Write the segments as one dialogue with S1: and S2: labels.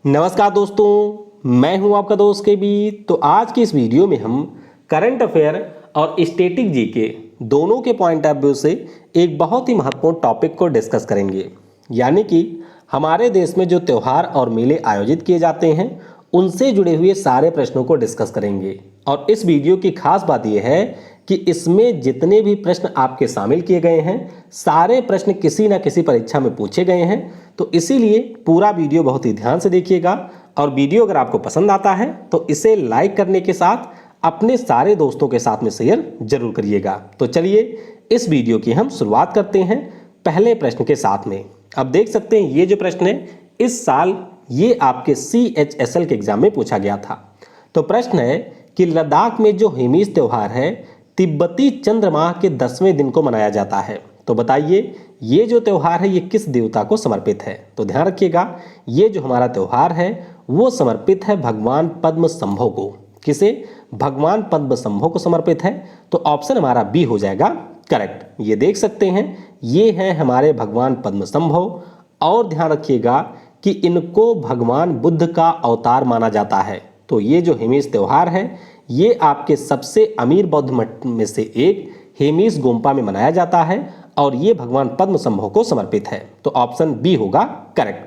S1: नमस्कार दोस्तों, मैं हूं आपका दोस्त के बी। तो आज की इस वीडियो में हम करंट अफेयर और स्टैटिक जीके दोनों के पॉइंट ऑफ व्यू से एक बहुत ही महत्वपूर्ण टॉपिक को डिस्कस करेंगे, यानी कि हमारे देश में जो त्यौहार और मेले आयोजित किए जाते हैं उनसे जुड़े हुए सारे प्रश्नों को डिस्कस करेंगे। और इस वीडियो की खास बात यह है कि इसमें जितने भी प्रश्न आपके शामिल किए गए हैं सारे प्रश्न किसी न किसी परीक्षा में पूछे गए हैं। तो इसीलिए पूरा वीडियो बहुत ही ध्यान से देखिएगा। और वीडियो अगर आपको पसंद आता है तो इसे लाइक करने के साथ अपने सारे दोस्तों के साथ में शेयर जरूर करिएगा। तो चलिए इस वीडियो की हम शुरुआत करते हैं पहले प्रश्न के साथ में। अब देख सकते हैं ये जो प्रश्न है इस साल ये आपके CHSL के एग्जाम में पूछा गया था। तो प्रश्न है कि लद्दाख में जो हेमिस त्योहार है तिब्बती चंद्रमाह के 10वें दिन को मनाया जाता है। तो बताइए ये जो त्योहार है ये किस देवता को समर्पित है। तो ध्यान रखिएगा ये जो हमारा त्योहार है वो समर्पित है भगवान पद्म संभव को। किसे? भगवान पद्म संभव को समर्पित है। तो ऑप्शन हमारा बी हो जाएगा करेक्ट। ये देख सकते हैं ये हैं हमारे भगवान पद्म संभव। और ध्यान रखिएगा कि इनको भगवान बुद्ध का अवतार माना जाता है। तो ये जो हेमिस त्योहार है ये आपके सबसे अमीर बौद्ध मठ में से एक हेमिस गोम्पा में मनाया जाता है और ये भगवान पद्म संभव को समर्पित है। तो ऑप्शन बी होगा करेक्ट।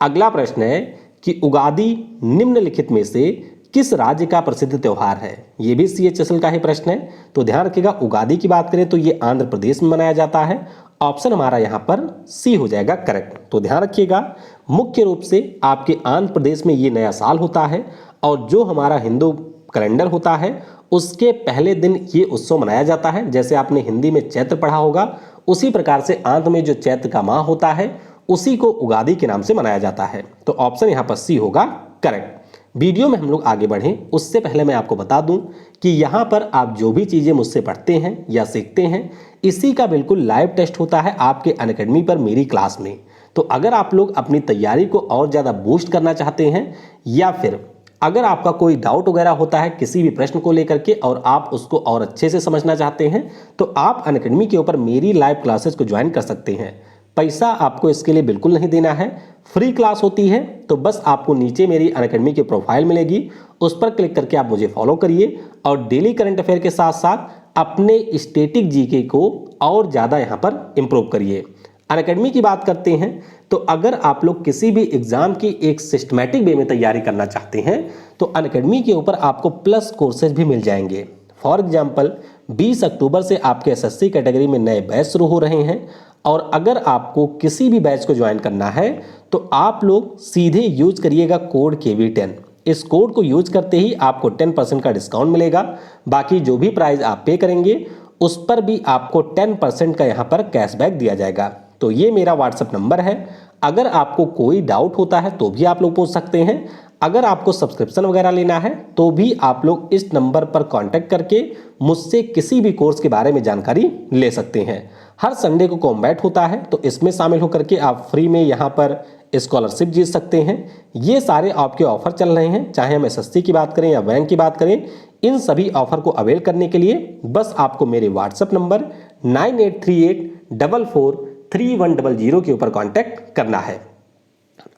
S1: अगला प्रश्न है कि उगादि निम्नलिखित में से किस राज्य का प्रसिद्ध त्योहार है। ये भी CHSL का ही प्रश्न है। तो ध्यान रखिएगा उगादि की बात करें तो ये आंध्र प्रदेश में मनाया जाता है। ऑप्शन हमारा यहाँ पर सी हो जाएगा करेक्ट। तो ध्यान रखिएगा मुख्य रूप से आपके आंध्र प्रदेश में ये नया साल होता है और जो हमारा हिंदू कैलेंडर होता है उसके पहले दिन ये उत्सव मनाया जाता है। जैसे आपने हिंदी में चैत्र पढ़ा होगा उसी प्रकार से आंध्र में जो चैत्र का माह होता है उसी को उगादि के नाम से मनाया जाता है। तो ऑप्शन यहाँ पर सी होगा करेक्ट। वीडियो में हम लोग आगे बढ़ें उससे पहले मैं आपको बता दूं कि यहाँ पर आप जो भी चीज़ें मुझसे पढ़ते हैं या सीखते हैं इसी का बिल्कुल लाइव टेस्ट होता है आपके अनअकैडमी पर मेरी क्लास में। तो अगर आप लोग अपनी तैयारी को और ज़्यादा बूस्ट करना चाहते हैं या फिर अगर आपका कोई डाउट वगैरह होता है किसी भी प्रश्न को लेकर के और आप उसको और अच्छे से समझना चाहते हैं तो आप अनअकैडमी के ऊपर मेरी लाइव क्लासेस को ज्वाइन कर सकते हैं। पैसा आपको इसके लिए बिल्कुल नहीं देना है, फ्री क्लास होती है। तो बस आपको नीचे मेरी अनअकैडमी की प्रोफाइल मिलेगी उस पर क्लिक करके आप मुझे फॉलो करिए और डेली करंट अफेयर के साथ साथ अपने स्टैटिक जीके को और ज़्यादा यहाँ पर इम्प्रूव करिए। अनअकैडमी की बात करते हैं तो अगर आप लोग किसी भी एग्जाम की एक सिस्टमैटिक वे में तैयारी करना चाहते हैं तो अनअकैडमी के ऊपर आपको प्लस कोर्सेज भी मिल जाएंगे। फॉर एग्जांपल 20 अक्टूबर से आपके SSC कैटेगरी में नए बैच शुरू हो रहे हैं और अगर आपको किसी भी बैच को ज्वाइन करना है तो आप लोग सीधे यूज करिएगा कोड KV10। इस कोड को यूज करते ही आपको 10% का डिस्काउंट मिलेगा। बाकी जो भी प्राइस आप पे करेंगे उस पर भी आपको 10% का यहाँ पर कैशबैक दिया जाएगा। तो ये मेरा व्हाट्सएप नंबर है, अगर आपको कोई डाउट होता है तो भी आप लोग पूछ सकते हैं। अगर आपको सब्सक्रिप्शन वगैरह लेना है तो भी आप लोग इस नंबर पर कांटेक्ट करके मुझसे किसी भी कोर्स के बारे में जानकारी ले सकते हैं। हर संडे को कॉम्बैट होता है तो इसमें शामिल होकर के आप फ्री में यहाँ पर स्कॉलरशिप जीत सकते हैं। ये सारे आपके ऑफर चल रहे हैं, चाहे हम SSC की बात करें या बैंक की बात करें। इन सभी ऑफर को अवेल करने के लिए बस आपको मेरे व्हाट्सएप नंबर 9838443100 के ऊपर कांटेक्ट करना है।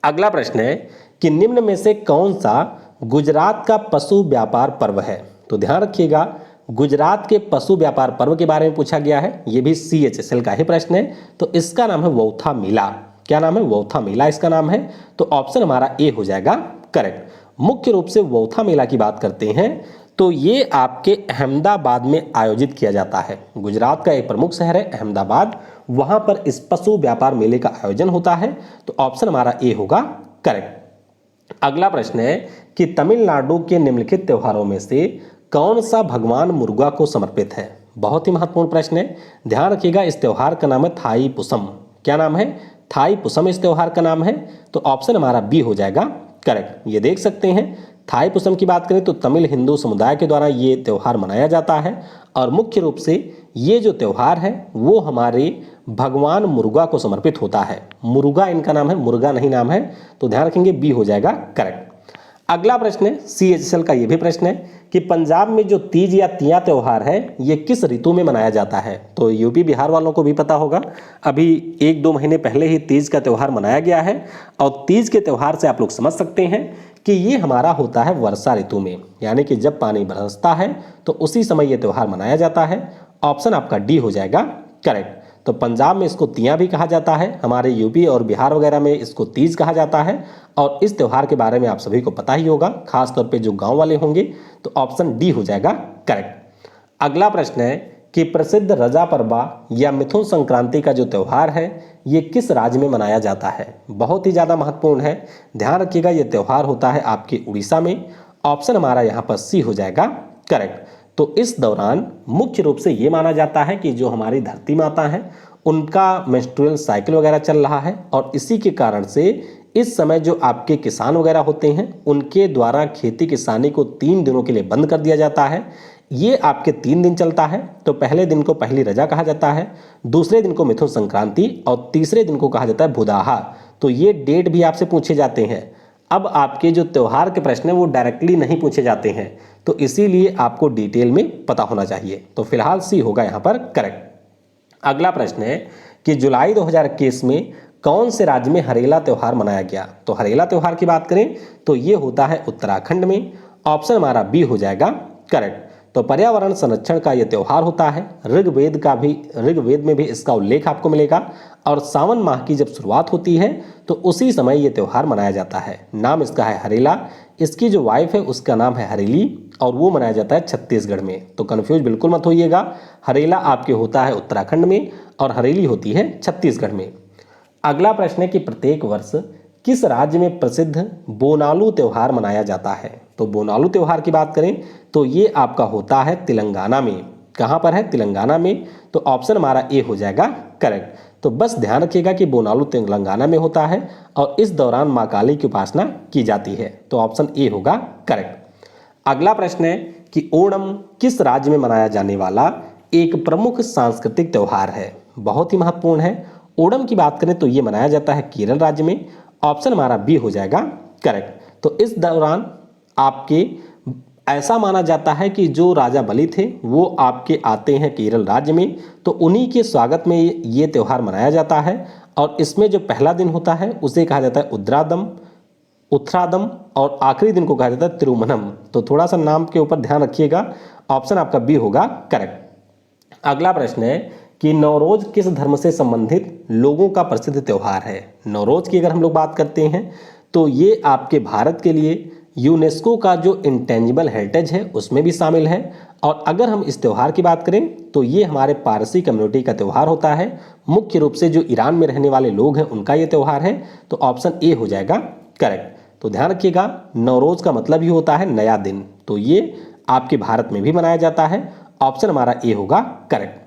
S1: अगला प्रश्न है कि निम्न में से कौन सा गुजरात का पशु व्यापार पर्व है। तो ध्यान रखिएगा गुजरात के पशु व्यापार पर्व के बारे में पूछा गया है। यह भी CHSL का ही प्रश्न है। तो इसका नाम है वौथा मेला। क्या नाम है? वौथा मेला इसका नाम है। तो ऑप्शन हमारा ए हो जाएगा करेक्ट। मुख्य रूप से वौथा मेला की बात करते हैं तो ये आपके अहमदाबाद में आयोजित किया जाता है। गुजरात का एक प्रमुख शहर है अहमदाबाद, वहां पर इस पशु व्यापार मेले का आयोजन होता है। तो ऑप्शन हमारा ए होगा करेक्ट। अगला प्रश्न है कि तमिलनाडु के निम्नलिखित त्योहारों में से कौन सा भगवान मुर्गा को समर्पित है। बहुत ही महत्वपूर्ण प्रश्न है, ध्यान रखिएगा। इस त्योहार का नाम है थाई पुसम। क्या नाम है? थाई पुसम इस त्योहार का नाम है। तो ऑप्शन हमारा बी हो जाएगा करेक्ट। ये देख सकते हैं थाई पुसम की बात करें तो तमिल हिंदू समुदाय के द्वारा ये त्यौहार मनाया जाता है और मुख्य रूप से ये जो त्यौहार है वो हमारे भगवान मुर्गा को समर्पित होता है। मुर्गा इनका नाम है, मुर्गा नहीं नाम है। तो ध्यान रखेंगे बी हो जाएगा करेक्ट। अगला प्रश्न है CHSL का ये भी प्रश्न है कि पंजाब में जो तीज या तिया त्यौहार है ये किस ऋतु में मनाया जाता है। तो यूपी बिहार वालों को भी पता होगा, अभी 1-2 महीने पहले ही तीज का त्यौहार मनाया गया है और तीज के त्यौहार से आप लोग समझ सकते हैं कि ये हमारा होता है वर्षा ऋतु में, यानी कि जब पानी बरसता है तो उसी समय ये त्यौहार मनाया जाता है। ऑप्शन आपका डी हो जाएगा करेक्ट। तो पंजाब में इसको तिया भी कहा जाता है, हमारे यूपी और बिहार वगैरह में इसको तीज कहा जाता है और इस त्यौहार के बारे में आप सभी को पता ही होगा, खास तौर पे जो गांव वाले होंगे। तो ऑप्शन डी हो जाएगा करेक्ट। अगला प्रश्न है कि प्रसिद्ध रजा परबा या मिथुन संक्रांति का जो त्यौहार है ये किस राज्य में मनाया जाता है। बहुत ही ज़्यादा महत्वपूर्ण है, ध्यान रखिएगा। ये त्यौहार होता है आपके उड़ीसा में। ऑप्शन हमारा यहाँ पर सी हो जाएगा करेक्ट। तो इस दौरान मुख्य रूप से ये माना जाता है कि जो हमारी धरती माता हैं उनका मेंस्ट्रुअल साइकिल वगैरह चल रहा है और इसी के कारण से इस समय जो आपके किसान वगैरह होते हैं उनके द्वारा खेती किसानी को 3 दिनों के लिए बंद कर दिया जाता है। ये आपके 3 दिन चलता है। तो पहले दिन को पहली रजा कहा जाता है, दूसरे दिन को मिथुन संक्रांति और तीसरे दिन को कहा जाता है भुदाहा। तो ये डेट भी आपसे पूछे जाते हैं। अब आपके जो त्यौहार के प्रश्न है वो डायरेक्टली नहीं पूछे जाते हैं, तो इसीलिए आपको डिटेल में पता होना चाहिए। तो फिलहाल सी होगा यहाँ पर करेक्ट। अगला प्रश्न है कि जुलाई 2021 में कौन से राज्य में हरेला त्यौहार मनाया गया। तो हरेला त्यौहार की बात करें तो ये होता है उत्तराखंड में। ऑप्शन हमारा बी हो जाएगा करेक्ट। तो पर्यावरण संरक्षण का ये त्यौहार होता है। ऋग्वेद में भी इसका उल्लेख आपको मिलेगा और सावन माह की जब शुरुआत होती है तो उसी समय ये त्यौहार मनाया जाता है। नाम इसका है हरेला। इसकी जो वाइफ है उसका नाम है हरेली और वो मनाया जाता है छत्तीसगढ़ में। तो कन्फ्यूज बिल्कुल मत होइएगा, हरेला आपके होता है उत्तराखंड में और हरेली होती है छत्तीसगढ़ में। अगला प्रश्न है कि प्रत्येक वर्ष किस राज्य में प्रसिद्ध बोनालू त्यौहार मनाया जाता है। तो बोनालू त्यौहार की बात करें तो ये आपका होता है तेलंगाना में। कहाँ पर है? तेलंगाना में। तो ऑप्शन हमारा ए हो जाएगा करेक्ट। तो बस ध्यान रखिएगा कि बोनालू तेलंगाना में होता है और इस दौरान माँ काली की उपासना की जाती है। तो ऑप्शन ए होगा करेक्ट। अगला प्रश्न है कि ओणम किस राज्य में मनाया जाने वाला एक प्रमुख सांस्कृतिक त्यौहार है। बहुत ही महत्वपूर्ण है। ओणम की बात करें तो ये मनाया जाता है केरल राज्य में। ऑप्शन हमारा बी हो जाएगा करेक्ट। तो इस दौरान आपके ऐसा माना जाता है कि जो राजा बलि थे वो आपके आते हैं केरल राज्य में, तो उन्हीं के स्वागत में ये त्यौहार मनाया जाता है और इसमें जो पहला दिन होता है उसे कहा जाता है उत्थरादम और आखिरी दिन को कहा जाता है तिरुमनम। तो थोड़ा सा नाम के ऊपर ध्यान रखिएगा। ऑप्शन आपका बी होगा करेक्ट। अगला प्रश्न है कि नवरोज किस धर्म से संबंधित लोगों का प्रसिद्ध त्यौहार है। नवरोज की अगर हम लोग बात करते हैं तो ये आपके भारत के लिए यूनेस्को का जो इंटेंजिबल हेरिटेज है उसमें भी शामिल है। और अगर हम इस त्यौहार की बात करें तो ये हमारे पारसी कम्युनिटी का त्यौहार होता है। मुख्य रूप से जो ईरान में रहने वाले लोग हैं उनका ये त्यौहार है। तो ऑप्शन ए हो जाएगा करेक्ट। तो ध्यान रखिएगा, नवरोज का मतलब ही होता है नया दिन। तो ये आपके भारत में भी मनाया जाता है। ऑप्शन हमारा ए होगा करेक्ट।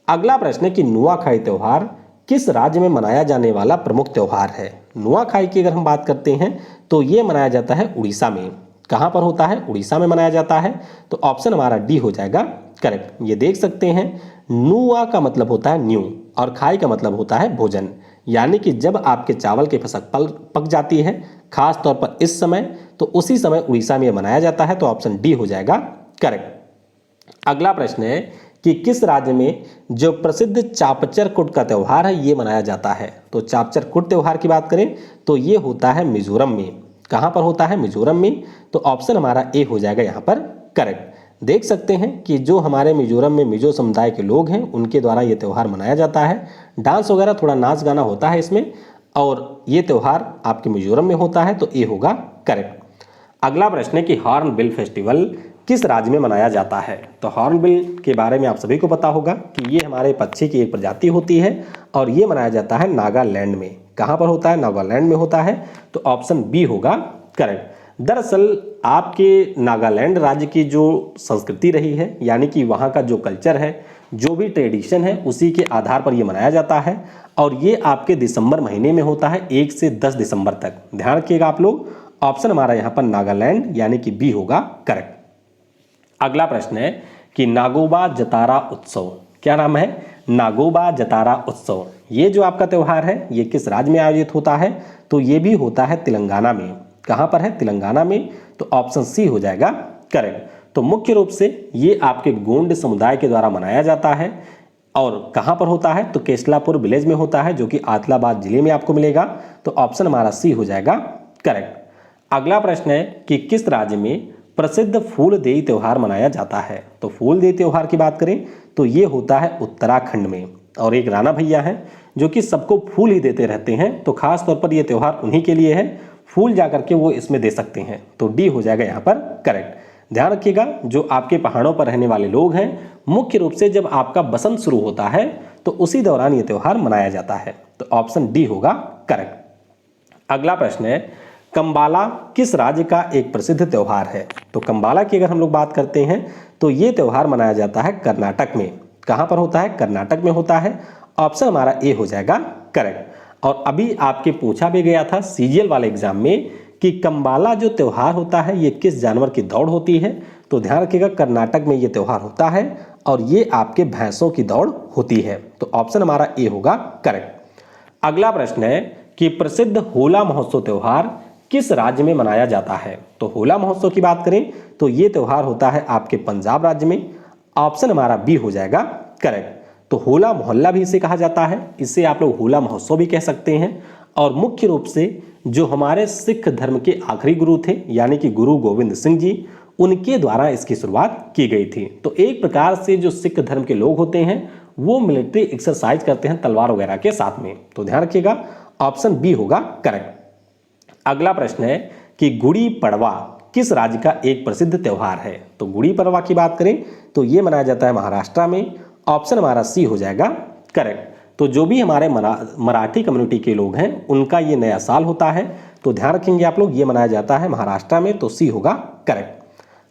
S1: अगला प्रश्न है कि नुआखाई त्यौहार किस राज्य में मनाया जाने वाला प्रमुख त्यौहार है। नुआखाई की अगर हम बात करते हैं तो ये मनाया जाता है उड़ीसा में। कहाँ पर होता है? उड़ीसा में मनाया जाता है। तो ऑप्शन हमारा डी हो जाएगा करेक्ट। ये देख सकते हैं, नुआ का मतलब होता है न्यू और खाई का मतलब होता है भोजन, यानी कि जब आपके चावल की फसल पक जाती है खास तौर पर इस समय, तो उसी समय उड़ीसा में मनाया जाता है। तो ऑप्शन डी हो जाएगा करेक्ट। अगला प्रश्न है कि किस राज्य में जो प्रसिद्ध चापचर कुट का त्यौहार है ये मनाया जाता है। तो चापचर कुट त्यौहार की बात करें तो ये होता है मिजोरम में। कहाँ पर होता है? मिजोरम में। तो ऑप्शन हमारा ए हो जाएगा यहाँ पर करेक्ट। देख सकते हैं कि जो हमारे मिजोरम में मिजो समुदाय के लोग हैं उनके द्वारा ये त्यौहार मनाया जाता है। डांस वगैरह थोड़ा नाच गाना होता है इसमें और ये त्यौहार आपके मिजोरम में होता है। तो ए होगा करेक्ट। अगला प्रश्न है कि हॉर्नबिल फेस्टिवल किस राज्य में मनाया जाता है। तो हॉर्नबिल के बारे में आप सभी को पता होगा कि ये हमारे पक्षी की एक प्रजाति होती है और ये मनाया जाता है नागालैंड में। कहाँ पर होता है? नागालैंड में होता है। तो ऑप्शन बी होगा करेक्ट। दरअसल आपके नागालैंड राज्य की जो संस्कृति रही है, यानी कि वहाँ का जो कल्चर है, जो भी ट्रेडिशन है, उसी के आधार पर ये मनाया जाता है और ये आपके दिसंबर महीने में होता है 1 से 10 दिसंबर तक। ध्यान रखिएगा आप लोग। ऑप्शन हमारा यहाँ पर नागालैंड यानी कि बी होगा करेक्ट। अगला प्रश्न है कि नागोबा जतारा उत्सव, क्या नाम है? नागोबा जतारा उत्सव। ये जो आपका त्यौहार है ये किस राज्य में आयोजित होता है? तो ये भी होता है तेलंगाना में। कहाँ पर है? तेलंगाना में। तो ऑप्शन सी हो जाएगा करेक्ट। तो मुख्य रूप से ये आपके गोंड समुदाय के द्वारा मनाया जाता है। और कहाँ पर होता है? तो केसलापुर विलेज में होता है, जो कि आदिलाबाद जिले में आपको मिलेगा। तो ऑप्शन हमारा सी हो जाएगा करेक्ट। अगला प्रश्न है कि किस राज्य में प्रसिद्ध फूलदेई त्योहार मनाया जाता है? तो फूलदेई त्योहार की बात करें तो ये होता है उत्तराखंड में। और एक राणा भैया हैं जो कि सबको फूल ही देते रहते हैं, तो खास तौर पर ये त्यौहार उन्हीं के लिए है, फूल जा करके वो इसमें दे सकते हैं। तो डी हो जाएगा यहाँ पर करेक्ट। ध्यान रखिएगा, जो आपके पहाड़ों पर रहने वाले लोग हैं, मुख्य रूप से जब आपका बसंत शुरू होता है तो उसी दौरान ये त्यौहार मनाया जाता है। तो ऑप्शन डी होगा करेक्ट। अगला प्रश्न है कंबाला किस राज्य का एक प्रसिद्ध त्यौहार है? तो कंबाला की अगर हम लोग बात करते हैं तो ये त्यौहार मनाया जाता है कर्नाटक में। कहाँ पर होता है? कर्नाटक में होता है। ऑप्शन हमारा ए हो जाएगा करेक्ट। और अभी आपके पूछा भी गया था सीजीएल वाले एग्जाम में कि कंबाला जो त्यौहार होता है ये किस जानवर की दौड़ होती है? तो ध्यान रखिएगा, कर्नाटक में ये त्यौहार होता है और ये आपके भैंसों की दौड़ होती है। तो ऑप्शन हमारा ए होगा करेक्ट। अगला प्रश्न है कि प्रसिद्ध होला महोत्सव त्यौहार किस राज्य में मनाया जाता है? तो होला महोत्सव की बात करें तो ये त्यौहार होता है आपके पंजाब राज्य में। ऑप्शन हमारा बी हो जाएगा करेक्ट। तो होला मोहल्ला भी इसे कहा जाता है, इसे आप लोग होला महोत्सव भी कह सकते हैं। और मुख्य रूप से जो हमारे सिख धर्म के आखिरी गुरु थे यानी कि गुरु गोविंद सिंह जी, उनके द्वारा इसकी शुरुआत की गई थी। तो एक प्रकार से जो सिख धर्म के लोग होते हैं वो मिलिट्री एक्सरसाइज करते हैं तलवार वगैरह के साथ में। तो ध्यान रखिएगा, ऑप्शन बी होगा करेक्ट। अगला प्रश्न है कि गुड़ी पड़वा किस राज्य का एक प्रसिद्ध त्यौहार है? तो गुड़ी पड़वा की बात करें तो ये मनाया जाता है महाराष्ट्र में। ऑप्शन हमारा सी हो जाएगा करेक्ट। तो जो भी हमारे मराठी कम्युनिटी के लोग हैं उनका ये नया साल होता है, तो ध्यान रखेंगे आप लोग, ये मनाया जाता है महाराष्ट्र में। तो सी होगा करेक्ट।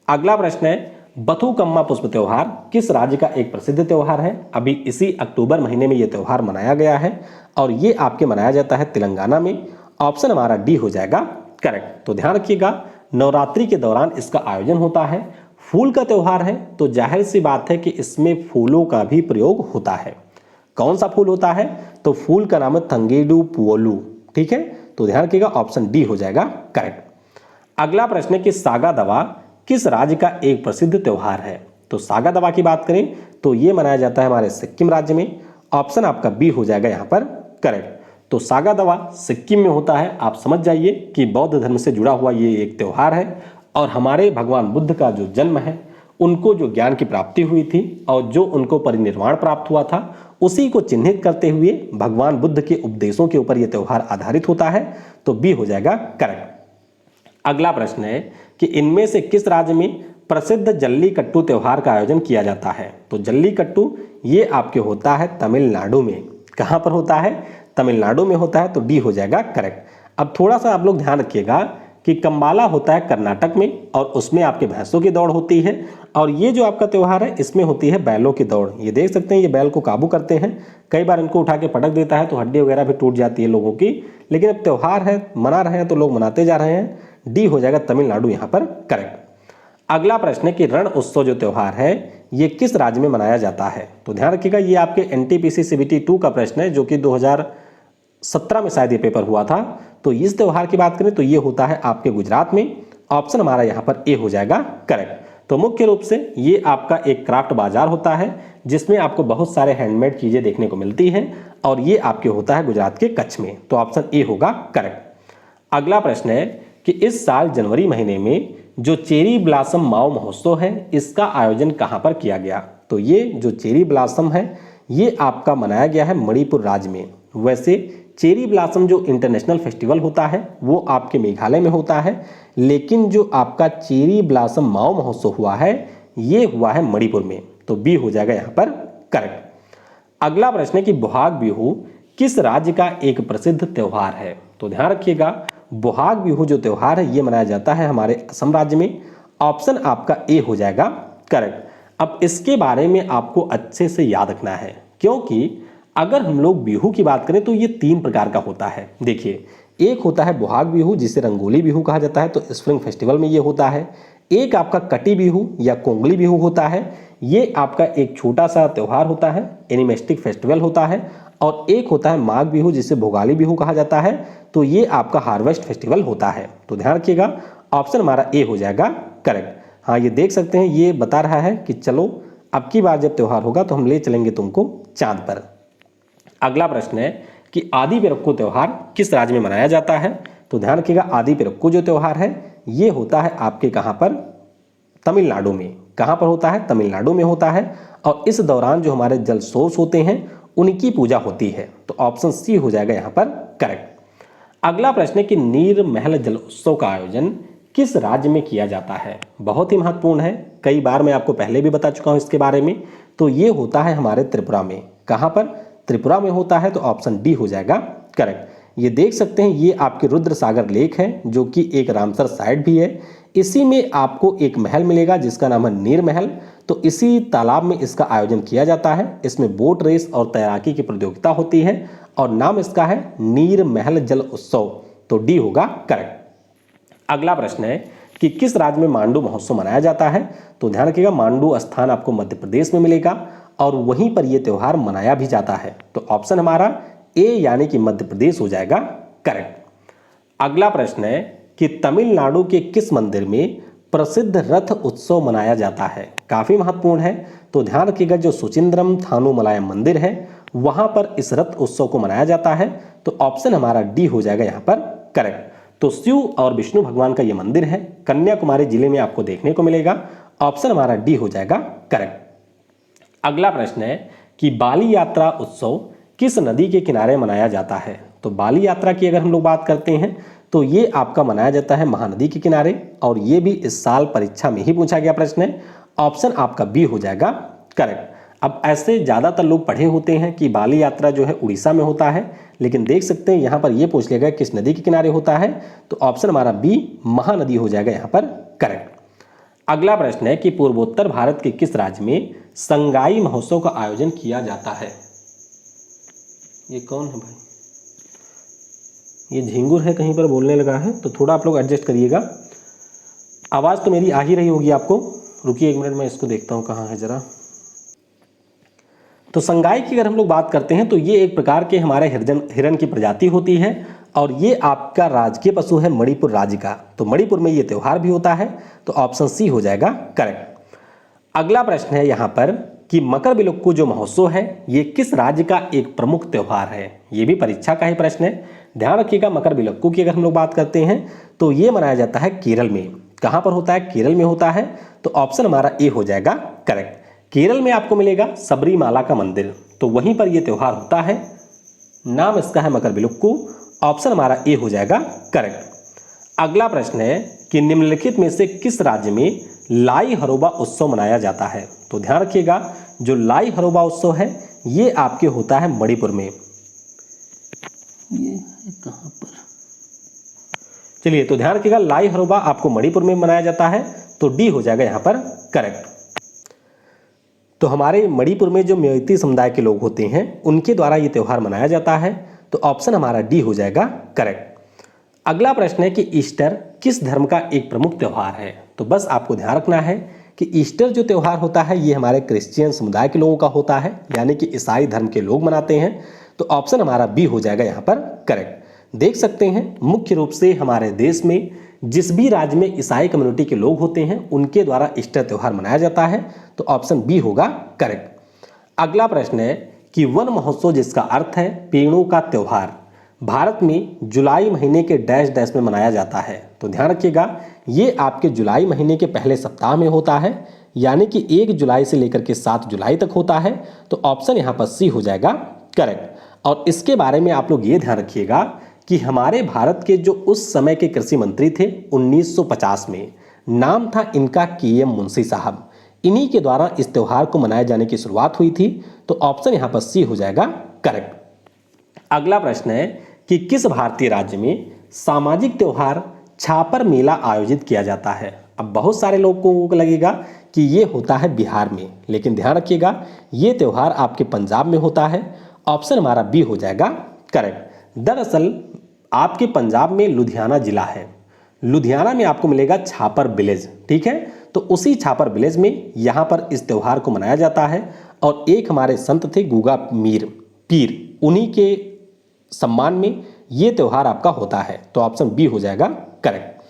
S1: अगला प्रश्न है बथुकम्मा पुष्प त्यौहार किस राज्य का एक प्रसिद्ध त्यौहार है? अभी इसी अक्टूबर महीने में ये त्यौहार मनाया गया है और ये आपके मनाया जाता है तेलंगाना में। ऑप्शन हमारा डी हो जाएगा करेक्ट। तो ध्यान रखिएगा, नवरात्रि के दौरान इसका आयोजन होता है, फूल का त्यौहार है, तो जाहिर सी बात है कि इसमें फूलों का भी प्रयोग होता है। कौन सा फूल होता है? तो फूल का नाम है तंगेडू पुओलू। ठीक है, तो ध्यान रखिएगा, ऑप्शन डी हो जाएगा करेक्ट। अगला प्रश्न है कि सागा दवा किस राज्य का एक प्रसिद्ध त्यौहार है? तो सागा दवा की बात करें तो ये मनाया जाता है हमारे सिक्किम राज्य में। ऑप्शन आपका बी हो जाएगा यहाँ पर करेक्ट। तो सागा दवा सिक्किम में होता है। आप समझ जाइए कि बौद्ध धर्म से जुड़ा हुआ ये एक त्यौहार है और हमारे भगवान बुद्ध का जो जन्म है, उनको जो ज्ञान की प्राप्ति हुई थी और जो उनको परिनिर्वाण प्राप्त हुआ था, उसी को चिन्हित करते हुए भगवान बुद्ध के उपदेशों के ऊपर यह त्यौहार आधारित होता है। तो बी हो जाएगा करेक्ट। अगला प्रश्न है कि इनमें से किस राज्य में प्रसिद्ध जल्लीकट्टू त्यौहार का आयोजन किया जाता है? तो जल्लीकट्टू ये आपके होता है तमिलनाडु में। कहाँ पर होता है? तमिलनाडु में होता है। तो डी हो जाएगा करेक्ट। अब थोड़ा सा आप लोग ध्यान रखिएगा कि कंबाला होता है कर्नाटक में और उसमें आपके भैंसों की दौड़ होती है, और ये जो आपका त्यौहार है इसमें होती है बैलों की दौड़। ये देख सकते हैं, ये बैल को काबू करते हैं, कई बार इनको उठा के पटक देता है तो हड्डी वगैरह भी टूट जाती है लोगों की, लेकिन अब त्यौहार है, मना रहे हैं तो लोग मनाते जा रहे हैं। डी हो जाएगा तमिलनाडु यहाँ पर करेक्ट। अगला प्रश्न है कि रण उत्सव जो त्यौहार है ये किस राज्य में मनाया जाता है? तो ध्यान रखिएगा, ये आपके एनटीपीसी सीबीटी 2 का प्रश्न है जो कि 2017 में शायद ये पेपर हुआ था। तो इस त्यौहार की बात करें तो ये होता है आपके गुजरात में। ऑप्शन हमारा यहाँ पर ए हो जाएगा करेक्ट। तो मुख्य रूप से ये आपका एक क्राफ्ट बाजार होता है जिसमें आपको बहुत सारे हैंडमेड चीजें देखने को मिलती हैं, और ये आपके होता है गुजरात के कच्छ में। तो ऑप्शन ए होगा करेक्ट। अगला प्रश्न है कि इस साल जनवरी महीने में जो चेरी ब्लॉसम माओ महोत्सव है इसका आयोजन कहां पर किया गया? तो ये जो चेरी ब्लॉसम है ये आपका मनाया गया है मणिपुर राज्य में। वैसे चेरी ब्लॉसम जो इंटरनेशनल फेस्टिवल होता है वो आपके मेघालय में होता है, लेकिन जो आपका चेरी ब्लॉसम माओ महोत्सव हुआ है ये हुआ है मणिपुर में। तो बी हो जाएगा यहाँ पर करेक्ट। अगला प्रश्न है कि बोहाग बिहू किस राज्य का एक प्रसिद्ध त्यौहार है? तो ध्यान रखिएगा, बोहाग बिहू जो त्यौहार है ये मनाया जाता है हमारे असम राज्य में। ऑप्शन आपका ए हो जाएगा करेक्ट। अब इसके बारे में आपको अच्छे से याद रखना है, क्योंकि अगर हम लोग बिहू की बात करें तो ये 3 प्रकार का होता है। देखिए, एक होता है बोहाग बिहू जिसे रंगोली बिहू कहा जाता है, तो स्प्रिंग फेस्टिवल में ये होता है। एक आपका कटी बिहू या कोंगली बिहू होता है, ये आपका एक छोटा सा त्यौहार होता है, एनिमेस्टिक फेस्टिवल होता है। और एक होता है माघ बिहू जिसे भोगाली बिहू कहा जाता है, तो ये आपका हार्वेस्ट फेस्टिवल होता है। तो ध्यान रखिएगा, ऑप्शन हमारा ए हो जाएगा करेक्ट। हाँ, ये देख सकते हैं, ये बता रहा है कि चलो अब की बार जब त्यौहार होगा तो हम ले चलेंगे तुमको चांद पर। अगला प्रश्न है कि आदि पिरक्कू त्यौहार किस राज्य में मनाया जाता है? तो ध्यान रखिएगा, आदि पिरक्कू जो त्यौहार है ये होता है आपके कहाँ पर? तमिलनाडु में। कहाँ पर होता है? तमिलनाडु में होता है। और इस दौरान जो हमारे जल सोर्स होते हैं उनकी पूजा होती है। तो ऑप्शन सी हो जाएगा यहाँ पर करेक्ट। अगला प्रश्न है कि नीर महल जल उत्सव का आयोजन किस राज्य में किया जाता है? बहुत ही महत्वपूर्ण है, कई बार मैं आपको पहले भी बता चुका हूँ इसके बारे में। तो ये होता है हमारे त्रिपुरा में। कहाँ पर? त्रिपुरा में होता है। तो ऑप्शन डी हो जाएगा करेक्ट। ये देख सकते हैं, ये आपके रुद्र सागर लेक है जो कि एक रामसर साइट भी है। इसी में आपको एक महल मिलेगा जिसका नाम है नीर महल। तो इसी तालाब में इसका आयोजन किया जाता है। इसमें बोट रेस और तैराकी की प्रतियोगिता होती है और नाम इसका है नीर महल जल उत्सव। तो डी होगा करेक्ट। अगला प्रश्न है कि किस राज्य में मांडू महोत्सव मनाया जाता है? तो ध्यान रखिएगा, मांडू स्थान आपको मध्य प्रदेश में मिलेगा और वहीं पर यह त्यौहार मनाया भी जाता है। तो ऑप्शन हमारा ए यानी कि मध्य प्रदेश हो जाएगा करेक्ट। अगला प्रश्न है कि तमिलनाडु के किस मंदिर में प्रसिद्ध रथ उत्सव मनाया जाता है? काफी महत्वपूर्ण है। तो ध्यान रखिएगा, जो सुचिंद्रम थानुमलायम मंदिर है वहां पर इस रथ उत्सव को मनाया जाता है। तो ऑप्शन हमारा डी हो जाएगा यहाँ पर करेक्ट। तो शिव और विष्णु भगवान का यह मंदिर है, कन्याकुमारी जिले में आपको देखने को मिलेगा। ऑप्शन हमारा डी हो जाएगा करेक्ट। अगला प्रश्न है कि बाली यात्रा उत्सव किस नदी के किनारे मनाया जाता है? तो बाली यात्रा की अगर हम लोग बात करते हैं तो ये आपका मनाया जाता है महानदी के किनारे और ये भी इस साल परीक्षा में ही पूछा गया प्रश्न है। ऑप्शन आपका बी हो जाएगा करेक्ट। अब ऐसे ज़्यादातर लोग पढ़े होते हैं कि बाली यात्रा जो है उड़ीसा में होता है, लेकिन देख सकते हैं यहाँ पर ये पूछ लिया गया किस नदी के किनारे होता है। तो ऑप्शन हमारा बी महानदी हो जाएगा यहाँ पर करेक्ट। अगला प्रश्न है कि पूर्वोत्तर भारत के किस राज्य में संगाई महोत्सव का आयोजन किया जाता है? ये कौन है भाई? ये झिंगुर है, कहीं पर बोलने लगा है, तो थोड़ा आप लोग एडजस्ट करिएगा। आवाज़ तो मेरी आ ही रही होगी आपको। रुकिए एक मिनट, मैं इसको देखता हूँ कहाँ है ज़रा। तो संगाई की अगर हम लोग बात करते हैं तो ये एक प्रकार के हमारे हिरन की प्रजाति होती है और ये आपका राजकीय पशु है मणिपुर राज्य का। तो मणिपुर में ये त्यौहार भी होता है। तो ऑप्शन सी हो जाएगा करेक्ट। अगला प्रश्न है यहाँ पर कि मकरबिलुक्कू जो महोत्सव है ये किस राज्य का एक प्रमुख त्यौहार है? ये भी परीक्षा का ही प्रश्न है। ध्यान रखिएगा, मकरबिलुक्कू की अगर हम लोग बात करते हैं तो ये मनाया जाता है केरल में। कहाँ पर होता है? केरल में होता है। तो ऑप्शन हमारा ए हो जाएगा करेक्ट। केरल में आपको मिलेगा सबरीमाला का मंदिर, तो वहीं पर यह त्यौहार होता है। नाम इसका है मकरबिलुक्कू। ऑप्शन हमारा ए हो जाएगा करेक्ट। अगला प्रश्न है कि निम्नलिखित में से किस राज्य में लाई हरोबा उत्सव मनाया जाता है? तो ध्यान रखिएगा, जो लाई हरोबा उत्सव है ये आपके होता है मणिपुर में। ये है कहाँ पर? चलिए, तो ध्यान रखिएगा, लाई हरोबा आपको मणिपुर में मनाया जाता है। तो डी हो जाएगा यहाँ पर करेक्ट। तो हमारे मणिपुर में जो मेइती समुदाय के लोग होते हैं उनके द्वारा ये त्यौहार मनाया जाता है। तो ऑप्शन हमारा डी हो जाएगा करेक्ट। अगला प्रश्न है कि ईस्टर किस धर्म का एक प्रमुख त्यौहार है? तो बस आपको ध्यान रखना है कि ईस्टर जो त्यौहार होता है ये हमारे क्रिश्चियन समुदाय के लोगों का होता है, यानी कि ईसाई धर्म के लोग मनाते हैं। तो ऑप्शन हमारा बी हो जाएगा यहाँ पर करेक्ट। देख सकते हैं, मुख्य रूप से हमारे देश में जिस भी राज्य में ईसाई कम्युनिटी के लोग होते हैं उनके द्वारा ईस्टर त्यौहार मनाया जाता है। तो ऑप्शन बी होगा करेक्ट। अगला प्रश्न है कि वन महोत्सव जिसका अर्थ है पेड़ों का त्यौहार भारत में जुलाई महीने के डैश डैश में मनाया जाता है। तो ध्यान रखिएगा, ये आपके जुलाई महीने के पहले सप्ताह में होता है, यानी कि 1 जुलाई से लेकर के 7 जुलाई तक होता है। तो ऑप्शन यहाँ पर सी हो जाएगा करेक्ट। और इसके बारे में आप लोग ये ध्यान रखिएगा कि हमारे भारत के जो उस समय के कृषि मंत्री थे 1950 में, नाम था इनका KM मुंशी साहब। इन्हीं के द्वारा इस त्यौहार को मनाए जाने की शुरुआत हुई थी। तो ऑप्शन यहाँ पर सी हो जाएगा करेक्ट। अगला प्रश्न है कि किस भारतीय राज्य में सामाजिक त्यौहार छापर मेला आयोजित किया जाता है? अब बहुत सारे लोगों को लगेगा कि ये होता है बिहार में, लेकिन ध्यान रखिएगा ये त्यौहार आपके पंजाब में होता है। ऑप्शन हमारा बी हो जाएगा करेक्ट। दरअसल आपके पंजाब में लुधियाना जिला है, लुधियाना में आपको मिलेगा छापर विलेज, ठीक है। तो उसी छापर विलेज में यहाँ पर इस त्यौहार को मनाया जाता है और एक हमारे संत थे गुगा पीर, उन्हीं के सम्मान में ये त्यौहार आपका होता है। तो ऑप्शन बी हो जाएगा करेक्ट।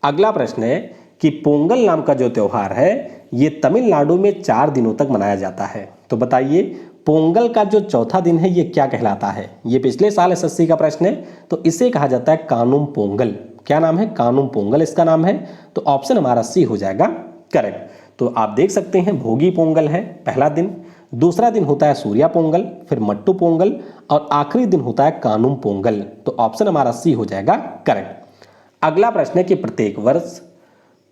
S1: अगला प्रश्न है कि पोंगल नाम का जो त्यौहार है ये तमिलनाडु में 4 दिनों तक मनाया जाता है। तो बताइए पोंगल का जो चौथा दिन है ये क्या कहलाता है? ये पिछले साल एसएससी का प्रश्न है। तो इसे कहा जाता है कानुम पोंगल। क्या नाम है? कानुम पोंगल इसका नाम है। तो ऑप्शन हमारा सी हो जाएगा करेक्ट। तो आप देख सकते हैं भोगी पोंगल है पहला दिन, दूसरा दिन होता है सूर्या पोंगल, फिर मट्टू पोंगल और आखिरी दिन होता है कानुम पोंगल। तो ऑप्शन हमारा सी हो जाएगा करेक्ट। अगला प्रश्न है कि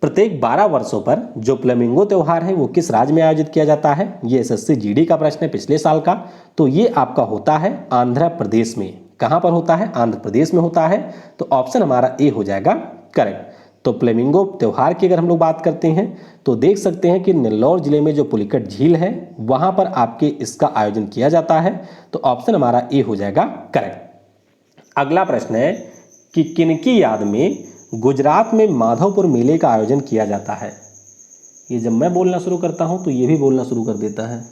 S1: प्रत्येक 12 वर्षों पर जो फ्लेमिंगो त्यौहार है वो किस राज्य में आयोजित किया जाता है? ये एसएससी जीडी का प्रश्न है पिछले साल का। तो ये आपका होता है आंध्र प्रदेश में। कहां पर होता है? आंध्र प्रदेश में होता है। तो ऑप्शन हमारा ए हो जाएगा करेक्ट। तो फ्लेमिंगो त्यौहार की अगर हम लोग बात करते हैं तो देख सकते हैं कि नेल्लौर जिले में जो पुलिकट झील है वहां पर आपके इसका आयोजन किया जाता है। तो ऑप्शन हमारा ए हो जाएगा करेक्ट। अगला प्रश्न है कि किनकी याद में गुजरात में माधवपुर मेले का आयोजन किया जाता है? ये जब मैं बोलना शुरू करता हूं तो ये भी बोलना शुरू कर देता है।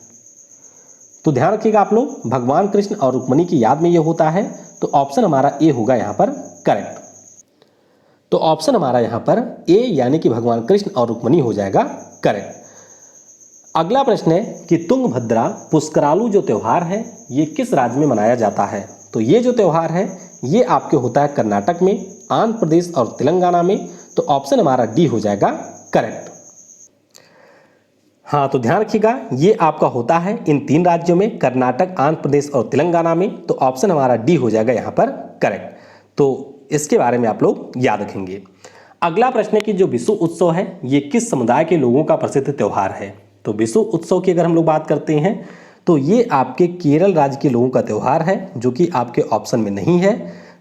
S1: तो ध्यान रखिएगा आप लोग, भगवान कृष्ण और रुक्मणी की याद में ये होता है। तो ऑप्शन हमारा ए होगा यहां पर करेक्ट। तो ऑप्शन हमारा यहां पर ए यानी कि भगवान कृष्ण और रुक्मणी हो जाएगा करेक्ट। अगला प्रश्न है कि तुंगभद्रा पुष्करालू जो त्यौहार है ये किस राज्य में मनाया जाता है? तो ये जो त्यौहार है ये आपके होता है कर्नाटक में, आंध्र प्रदेश और तेलंगाना में। तो ऑप्शन हमारा डी हो जाएगा करेक्ट। हाँ, तो ध्यान रखिएगा ये आपका होता है इन 3 राज्यों में, कर्नाटक, आंध्र प्रदेश और तेलंगाना में। तो ऑप्शन हमारा डी हो जाएगा यहाँ पर करेक्ट। तो इसके बारे में आप लोग याद रखेंगे। अगला प्रश्न है कि जो विशु उत्सव है ये किस समुदाय के लोगों का प्रसिद्ध त्यौहार है? तो विशु उत्सव की अगर हम लोग बात करते हैं तो ये आपके केरल राज्य के लोगों का त्यौहार है जो कि आपके ऑप्शन में नहीं है।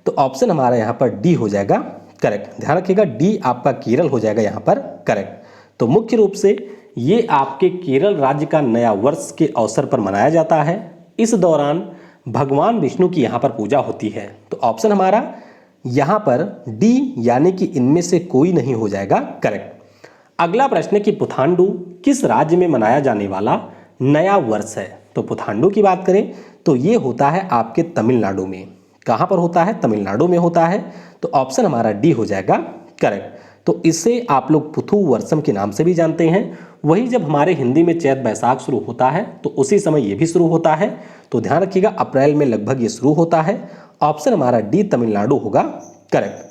S1: तो ऑप्शन हमारा यहाँ पर डी हो जाएगा करेक्ट। ध्यान रखिएगा डी आपका केरल हो जाएगा यहाँ पर करेक्ट। तो मुख्य रूप से ये आपके केरल राज्य का नया वर्ष के अवसर पर मनाया जाता है। इस दौरान भगवान विष्णु की यहाँ पर पूजा होती है। तो ऑप्शन हमारा यहाँ पर डी यानी कि इनमें से कोई नहीं हो जाएगा करेक्ट। अगला प्रश्न है कि पुथांडु किस राज्य में मनाया जाने वाला नया वर्ष है? तो पुथांडु की बात करें तो ये होता है आपके तमिलनाडु में। कहाँ पर होता है? तमिलनाडु में होता है। तो ऑप्शन हमारा डी हो जाएगा करेक्ट। तो इसे आप लोग पुथु वर्षम के नाम से भी जानते हैं। वही जब हमारे हिंदी में चैत बैसाख शुरू होता है तो उसी समय ये भी शुरू होता है। तो ध्यान रखिएगा अप्रैल में लगभग ये शुरू होता है। ऑप्शन हमारा डी तमिलनाडु होगा करेक्ट।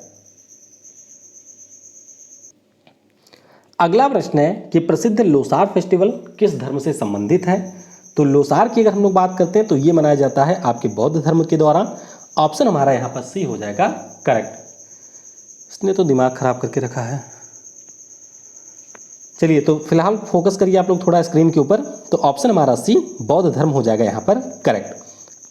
S1: अगला प्रश्न है कि प्रसिद्ध लोसार फेस्टिवल किस धर्म से संबंधित है? तो लोसार की अगर हम लोग बात करते हैं तो ये मनाया जाता है आपके बौद्ध धर्म के द्वारा। ऑप्शन हमारा यहाँ पर सी हो जाएगा करेक्ट। इसने तो दिमाग खराब करके रखा है। चलिए तो फिलहाल फोकस करिए आप लोग थोड़ा स्क्रीन के ऊपर। तो ऑप्शन हमारा सी बौद्ध धर्म हो जाएगा यहाँ पर करेक्ट।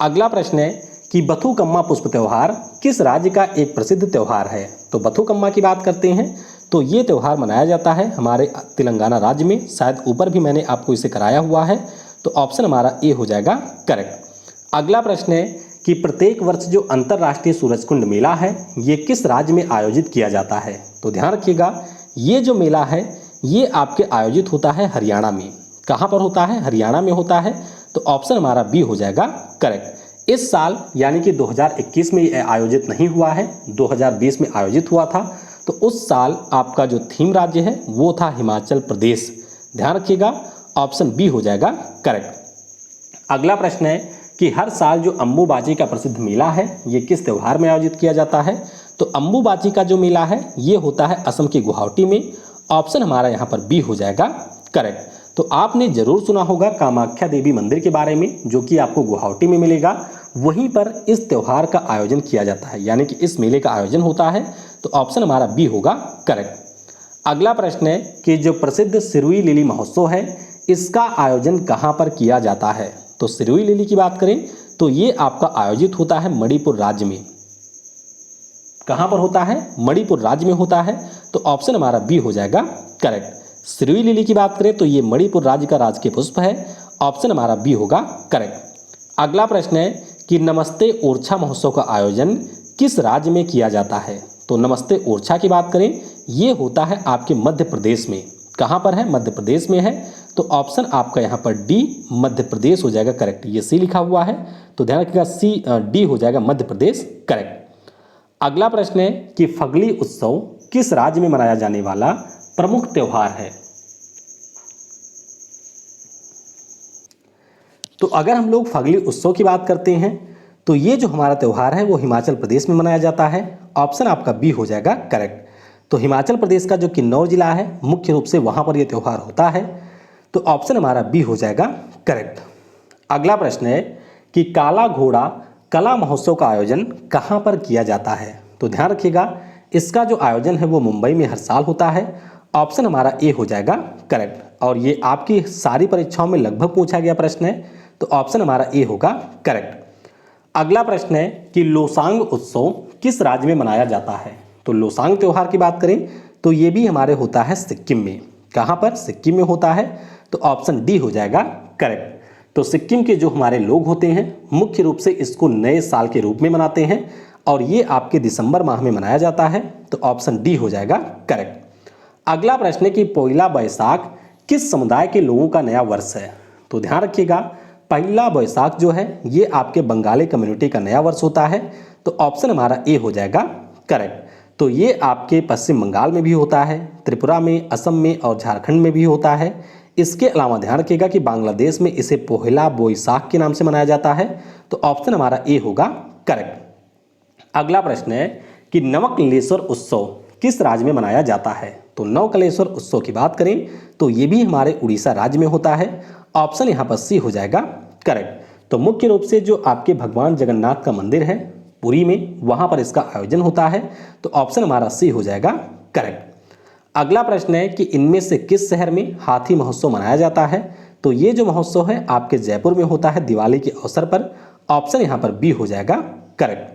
S1: अगला प्रश्न है कि बथुकम्मा पुष्प त्यौहार किस राज्य का एक प्रसिद्ध त्यौहार है? तो बथुकम्मा की बात करते हैं तो ये त्यौहार मनाया जाता है हमारे तेलंगाना राज्य में। शायद ऊपर भी मैंने आपको इसे कराया हुआ है। तो ऑप्शन हमारा ए हो जाएगा करेक्ट। अगला प्रश्न है कि प्रत्येक वर्ष जो अंतर्राष्ट्रीय सूरजकुंड मेला है ये किस राज्य में आयोजित किया जाता है? तो ध्यान रखिएगा ये जो मेला है ये आपके आयोजित होता है हरियाणा में। कहाँ पर होता है? हरियाणा में होता है। तो ऑप्शन हमारा बी हो जाएगा करेक्ट। इस साल यानी कि 2021 में ये आयोजित नहीं हुआ है, 2020 में आयोजित हुआ था। तो उस साल आपका जो थीम राज्य है वो था हिमाचल प्रदेश। ध्यान रखिएगा ऑप्शन बी हो जाएगा करेक्ट। अगला प्रश्न है कि हर साल जो अम्बुबाची का प्रसिद्ध मेला है ये किस त्यौहार में आयोजित किया जाता है? तो अम्बुबाची का जो मेला है ये होता है असम के गुवाहाटी में। ऑप्शन हमारा यहाँ पर बी हो जाएगा करेक्ट। तो आपने जरूर सुना होगा कामाख्या देवी मंदिर के बारे में जो कि आपको गुवाहाटी में मिलेगा। वहीं पर इस त्यौहार का आयोजन किया जाता है यानी कि इस मेले का आयोजन होता है। तो ऑप्शन हमारा बी होगा करेक्ट। अगला प्रश्न है कि जो प्रसिद्ध सिरुई लिली महोत्सव है इसका आयोजन कहाँ पर किया जाता है? तो सिरुई लिली की बात करें तो ये आपका आयोजित होता है मणिपुर राज्य में। कहाँ पर होता है? मणिपुर राज्य में होता है। तो ऑप्शन हमारा बी हो जाएगा करेक्ट। सिरुई लिली की बात करें तो ये मणिपुर राज्य का राजकीय पुष्प है। ऑप्शन हमारा बी होगा करेक्ट। अगला प्रश्न है कि नमस्ते ओरछा महोत्सव का आयोजन किस राज्य में किया जाता है? तो नमस्ते ओरछा की बात करें ये होता है आपके मध्य प्रदेश में। कहाँ पर है? मध्य प्रदेश में है। तो ऑप्शन आपका यहाँ पर डी मध्य प्रदेश हो जाएगा करेक्ट। ये सी लिखा हुआ है तो ध्यान रखिएगा सी डी हो जाएगा मध्य प्रदेश करेक्ट। अगला प्रश्न है कि फगली उत्सव किस राज्य में मनाया जाने वाला प्रमुख त्योहार है? तो अगर हम लोग फगली उत्सव की बात करते हैं तो ये जो हमारा त्यौहार है वो हिमाचल प्रदेश में मनाया जाता है। ऑप्शन आपका बी हो जाएगा करेक्ट। तो हिमाचल प्रदेश का जो किन्नौर जिला है मुख्य रूप से वहाँ पर यह त्यौहार होता है। तो ऑप्शन हमारा बी हो जाएगा करेक्ट। अगला प्रश्न है कि काला घोड़ा कला महोत्सव का आयोजन कहाँ पर किया जाता है? तो ध्यान रखिएगा, इसका जो आयोजन है वो मुंबई में हर साल होता है। ऑप्शन हमारा ए हो जाएगा करेक्ट। और ये आपकी सारी परीक्षाओं में लगभग पूछा गया प्रश्न है, तो ऑप्शन हमारा ए होगा करेक्ट। अगला प्रश्न है कि लोसांग उत्सव किस राज्य में मनाया जाता है? तो लोसांग त्योहार की बात करें तो ये भी हमारे होता है सिक्किम में। कहाँ पर? सिक्किम में होता है। तो ऑप्शन डी हो जाएगा करेक्ट। तो सिक्किम के जो हमारे लोग होते हैं मुख्य रूप से इसको नए साल के रूप में मनाते हैं और ये आपके दिसंबर माह में मनाया जाता है। तो ऑप्शन डी हो जाएगा करेक्ट। अगला प्रश्न है कि पोइला बैसाख किस समुदाय के लोगों का नया वर्ष है? तो ध्यान रखिएगा, पहला बैसाख जो है ये आपके बंगाली कम्युनिटी का नया वर्ष होता है। तो ऑप्शन हमारा ए हो जाएगा करेक्ट। तो ये आपके पश्चिम बंगाल में भी होता है, त्रिपुरा में, असम में और झारखंड में भी होता है। इसके अलावा ध्यान रखिएगा कि बांग्लादेश में इसे पोहला बोईसाख के नाम से मनाया जाता है। तो ऑप्शन हमारा ए होगा करेक्ट। अगला प्रश्न है कि नवकलेश्वर उत्सव किस राज्य में मनाया जाता है? तो नवकलेश्वर उत्सव की बात करें तो ये भी हमारे उड़ीसा राज्य में होता है। ऑप्शन यहाँ पर सी हो जाएगा करेक्ट। तो मुख्य रूप से जो आपके भगवान जगन्नाथ का मंदिर है पुरी में, वहाँ पर इसका आयोजन होता है। तो ऑप्शन हमारा सी हो जाएगा करेक्ट। अगला प्रश्न है कि इनमें से किस शहर में हाथी महोत्सव मनाया जाता है? तो ये जो महोत्सव है आपके जयपुर में होता है दिवाली के अवसर पर। ऑप्शन यहाँ पर बी हो जाएगा करेक्ट।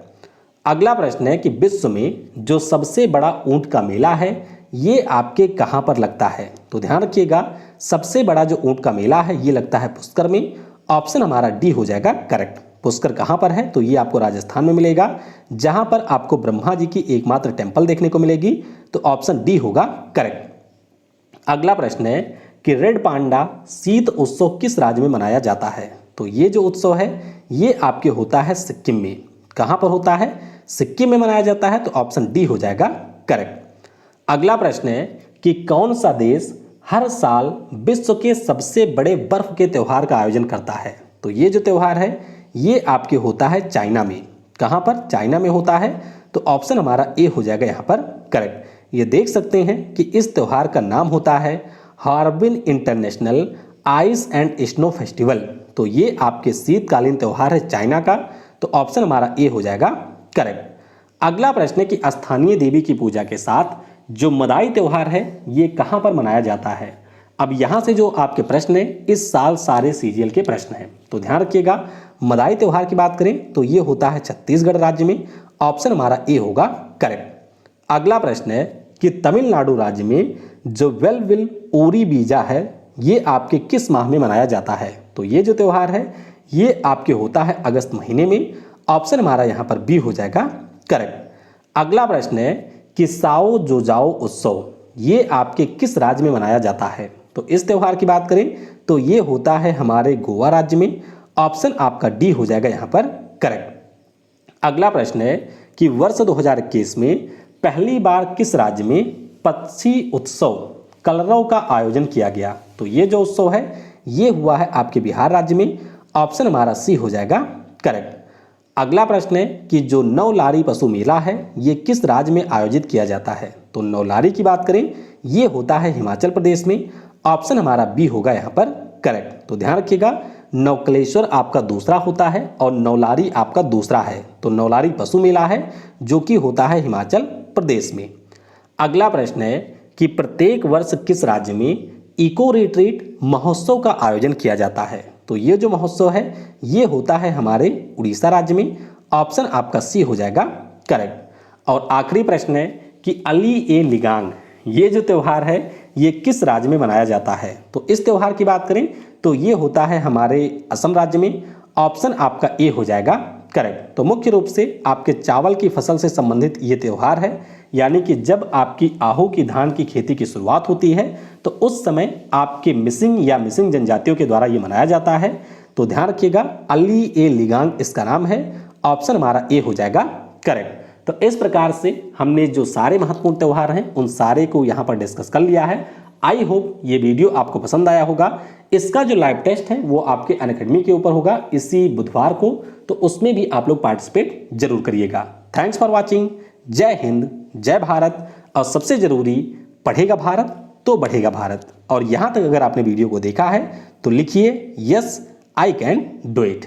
S1: अगला प्रश्न है कि विश्व में जो सबसे बड़ा ऊंट का मेला है ये आपके कहाँ पर लगता है? तो ध्यान रखिएगा, सबसे बड़ा जो ऊंट का मेला है ये लगता है पुष्कर में। ऑप्शन हमारा डी हो जाएगा करेक्ट। पुष्कर कहाँ पर है? तो ये आपको राजस्थान में मिलेगा, जहाँ पर आपको ब्रह्मा जी की एकमात्र टेम्पल देखने को मिलेगी। तो ऑप्शन डी होगा करेक्ट। अगला प्रश्न है कि रेड पांडा शीत उत्सव किस राज्य में मनाया जाता है? तो ये जो उत्सव है ये आपके होता है सिक्किम में। कहाँ पर होता है? सिक्किम में मनाया जाता है। तो ऑप्शन डी हो जाएगा करेक्ट। अगला प्रश्न है कि कौन सा देश हर साल विश्व के सबसे बड़े बर्फ के त्यौहार का आयोजन करता है? तो ये जो त्यौहार है ये आपके होता है चाइना में। कहाँ पर? चाइना में होता है। तो ऑप्शन हमारा ए हो जाएगा यहाँ पर करेक्ट। ये देख सकते हैं कि इस त्यौहार का नाम होता है Harbin international ice and snow festival. तो ये आपके शीतकालीन त्यौहार है चाइना का। तो ऑप्शन हमारा ए हो जाएगा करेक्ट। अगला प्रश्न है कि स्थानीय देवी की पूजा के साथ जो मदाई त्यौहार है ये कहाँ पर मनाया जाता है? अब यहाँ से जो आपके प्रश्न है इस साल सारे सीजीएल के प्रश्न हैं। तो ध्यान रखिएगा, मदाई त्यौहार की बात करें तो ये होता है छत्तीसगढ़ राज्य में। ऑप्शन हमारा ए होगा करेक्ट। अगला प्रश्न है कि तमिलनाडु राज्य में जो वेलविल ओरी बीजा है ये आपके किस माह में मनाया जाता है? तो ये जो त्यौहार है ये आपके होता है अगस्त महीने में। ऑप्शन हमारा यहाँ पर बी हो जाएगा करेक्ट। अगला प्रश्न है कि साओ जोजाओ उत्सव ये आपके किस राज्य में मनाया जाता है? तो इस त्यौहार की बात करें तो ये होता है हमारे गोवा राज्य में। ऑप्शन आपका डी हो जाएगा यहाँ पर करेक्ट। अगला प्रश्न है कि वर्ष 2021 में पहली बार किस राज्य में पक्षी उत्सव कलरव का आयोजन किया गया? तो ये जो उत्सव है ये हुआ है आपके बिहार राज्य में। ऑप्शन हमारा सी हो जाएगा करेक्ट। अगला प्रश्न है कि जो नवलारी पशु मेला है ये किस राज्य में आयोजित किया जाता है? तो नवलारी की बात करें ये होता है हिमाचल प्रदेश में। ऑप्शन हमारा बी होगा यहाँ पर करेक्ट। तो ध्यान रखिएगा, नवकलेश्वर आपका दूसरा होता है और नवलारी आपका दूसरा है। तो नवलारी पशु मेला है जो कि होता है हिमाचल प्रदेश में। अगला प्रश्न है कि प्रत्येक वर्ष किस राज्य में इको रिट्रीट महोत्सव का आयोजन किया जाता है? तो ये जो महोत्सव है ये होता है हमारे उड़ीसा राज्य में। ऑप्शन आपका सी हो जाएगा करेक्ट। और आखिरी प्रश्न है कि अली ए लिगांग ये जो त्यौहार है ये किस राज्य में मनाया जाता है? तो इस त्यौहार की बात करें तो ये होता है हमारे असम राज्य में। ऑप्शन आपका ए हो जाएगा करेक्ट। तो मुख्य रूप से आपके चावल की फसल से संबंधित ये त्यौहार है, यानी कि जब आपकी आहू की धान की खेती की शुरुआत होती है तो उस समय आपके मिसिंग या मिसिंग जनजातियों के द्वारा ये मनाया जाता है। तो ध्यान रखिएगा, अली ए लिगांग इसका नाम है। ऑप्शन हमारा ए हो जाएगा करेक्ट। तो इस प्रकार से हमने जो सारे महत्वपूर्ण त्यौहार हैं उन सारे को यहाँ पर डिस्कस कर लिया है। आई होप ये वीडियो आपको पसंद आया होगा। इसका जो लाइव टेस्ट है वो आपके अनअकैडमी के ऊपर होगा इसी बुधवार को, तो उसमें भी आप लोग पार्टिसिपेट जरूर करिएगा। Thanks for watching. जय हिंद, जय भारत। और सबसे जरूरी, पढ़ेगा भारत तो बढ़ेगा भारत। और यहाँ तक अगर आपने वीडियो को देखा है तो लिखिए yes I can do it.